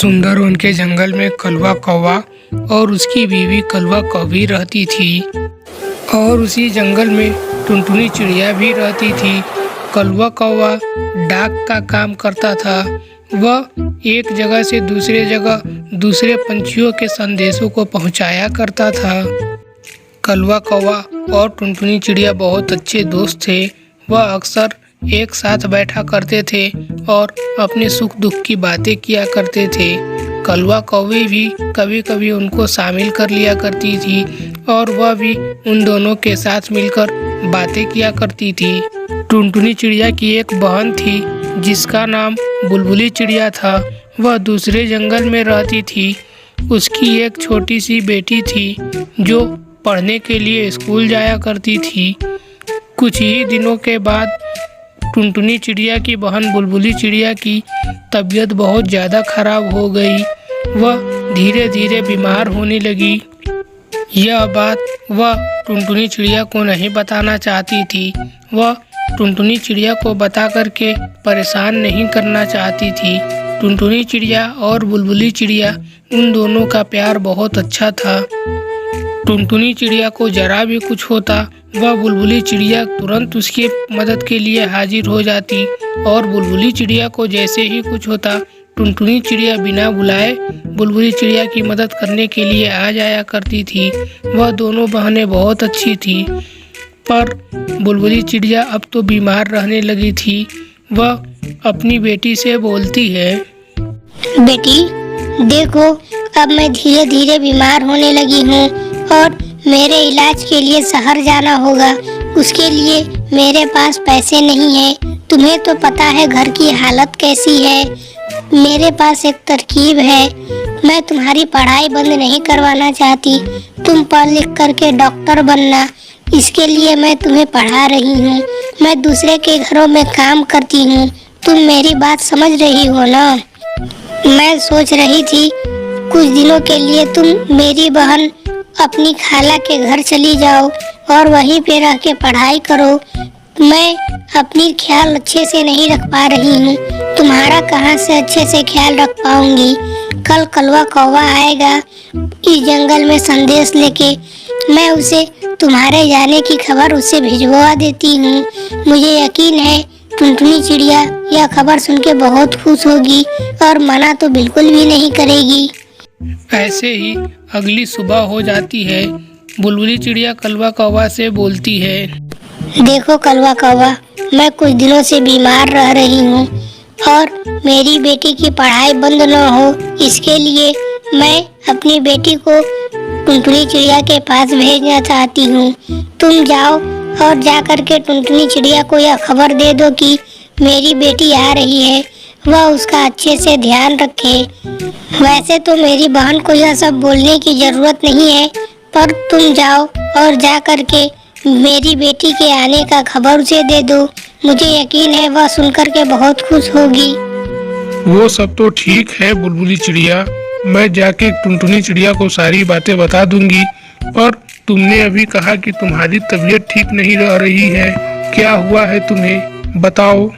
सुंदरवन के जंगल में कलवा कौवा और उसकी बीवी कलवा कौवी रहती थी और उसी जंगल में टुनटुनी चिड़िया भी रहती थी। कलवा कौवा डाक का काम करता था। वह एक जगह से दूसरे जगह दूसरे पंछियों के संदेशों को पहुंचाया करता था। कलवा कौवा और टुनटुनी चिड़िया बहुत अच्छे दोस्त थे। वह अक्सर एक साथ बैठा करते थे और अपने सुख दुख की बातें किया करते थे। कलवा कौवी भी कभी कभी उनको शामिल कर लिया करती थी और वह भी उन दोनों के साथ मिलकर बातें किया करती थी। टुनटुनी चिड़िया की एक बहन थी जिसका नाम बुलबुली चिड़िया था। वह दूसरे जंगल में रहती थी। उसकी एक छोटी सी बेटी थी जो पढ़ने के लिए स्कूल जाया करती थी। कुछ ही दिनों के बाद टुनटुनी चिड़िया की बहन बुलबुली चिड़िया की तबीयत बहुत ज़्यादा खराब हो गई। वह धीरे धीरे बीमार होने लगी। यह बात वह टुनटुनी चिड़िया को नहीं बताना चाहती थी। वह टुनटुनी चिड़िया को बता करके परेशान नहीं करना चाहती थी। टुनटुनी चिड़िया और बुलबुली चिड़िया उन दोनों का प्यार बहुत अच्छा था। टुनटुनी चिड़िया को जरा भी कुछ होता वह बुलबुली चिड़िया तुरंत उसकी मदद के लिए हाजिर हो जाती और बुलबुली चिड़िया को जैसे ही कुछ होता टुनटुनी चिड़िया बिना बुलाए बुलबुली चिड़िया की मदद करने के लिए आ जाया करती थी। वह दोनों बहनें बहुत अच्छी थी, पर बुलबुली चिड़िया अब तो बीमार रहने लगी थी। वह अपनी बेटी से बोलती है, बेटी देखो, अब मैं धीरे धीरे बीमार होने लगी हूँ और मेरे इलाज के लिए शहर जाना होगा। उसके लिए मेरे पास पैसे नहीं है। तुम्हें तो पता है घर की हालत कैसी है। मेरे पास एक तरकीब है। मैं तुम्हारी पढ़ाई बंद नहीं करवाना चाहती। तुम पढ़ लिख करके डॉक्टर बनना, इसके लिए मैं तुम्हें पढ़ा रही हूँ। मैं दूसरे के घरों में काम करती हूँ। तुम मेरी बात समझ रही हो ना? मैं सोच रही थी कुछ दिनों के लिए तुम मेरी बहन अपनी खाला के घर चली जाओ और वहीं पे रह के पढ़ाई करो। मैं अपनी ख्याल अच्छे से नहीं रख पा रही हूँ। तुम्हारा कहाँ से अच्छे से ख्याल रख पाऊंगी? कल कलवा कौवा आएगा इस जंगल में संदेश लेके। मैं उसे तुम्हारे जाने की खबर उसे भिजवा देती हूँ। मुझे यकीन है टुनटुनी चिड़िया यह खबर सुन के बहुत खुश होगी और मना तो बिल्कुल भी नहीं करेगी। ऐसे ही अगली सुबह हो जाती है। बुलबुली चिड़िया कलवा कौवा से बोलती है, देखो कलवा कौवा, मैं कुछ दिनों से बीमार रह रही हूँ और मेरी बेटी की पढ़ाई बंद न हो, इसके लिए मैं अपनी बेटी को टुनटुनी चिड़िया के पास भेजना चाहती हूँ। तुम जाओ और जा करके टुनटुनी चिड़िया को यह खबर दे दो कि मेरी बेटी आ रही है, वह उसका अच्छे से ध्यान रखे। वैसे तो मेरी बहन को यह सब बोलने की जरूरत नहीं है, पर तुम जाओ और जा करके मेरी बेटी के आने का खबर उसे दे दो। मुझे यकीन है वह सुनकर के बहुत खुश होगी। वो सब तो ठीक है बुलबुली चिड़िया, मैं जाके टुनटुनी चिड़िया को सारी बातें बता दूंगी। पर तुमने अभी कहा कि तुम्हारी तबीयत ठीक नहीं रह रही है, क्या हुआ है तुम्हें बताओ।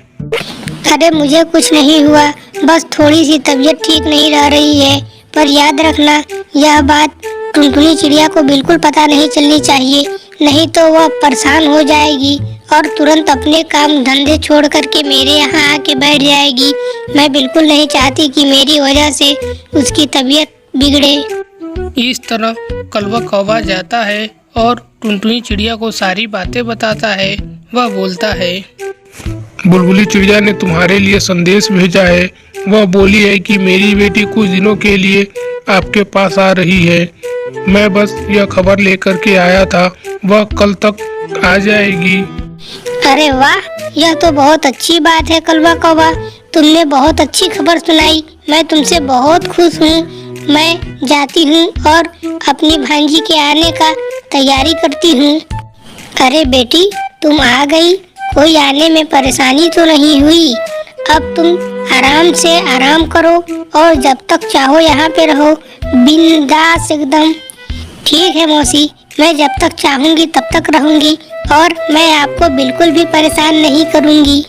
अरे मुझे कुछ नहीं हुआ, बस थोड़ी सी तबीयत ठीक नहीं रह रही है। पर याद रखना यह बात टुनटुनी चिड़िया को बिल्कुल पता नहीं चलनी चाहिए, नहीं तो वह परेशान हो जाएगी और तुरंत अपने काम धंधे छोड़ करके मेरे यहाँ आके बैठ जाएगी। मैं बिल्कुल नहीं चाहती कि मेरी वजह से उसकी तबीयत बिगड़े। इस तरह कलवा कौवा जाता है और टुनटुनी चिड़िया को सारी बातें बताता है। वह बोलता है, बुलबुली चिड़िया ने तुम्हारे लिए संदेश भेजा है। वह बोली है कि मेरी बेटी कुछ दिनों के लिए आपके पास आ रही है। मैं बस यह खबर लेकर के आया था, वह कल तक आ जाएगी। अरे वाह, यह तो बहुत अच्छी बात है कलवा कौवा, तुमने बहुत अच्छी खबर सुनाई। मैं तुमसे बहुत खुश हूँ। मैं जाती हूँ और अपनी भांजी के आने का तैयारी करती हूँ। अरे बेटी, तुम आ गई, कोई आने में परेशानी तो नहीं हुई? अब तुम आराम से आराम करो और जब तक चाहो यहाँ पे रहो, बिंदास एकदम। ठीक है मौसी, मैं जब तक चाहूँगी तब तक रहूँगी और मैं आपको बिल्कुल भी परेशान नहीं करूँगी।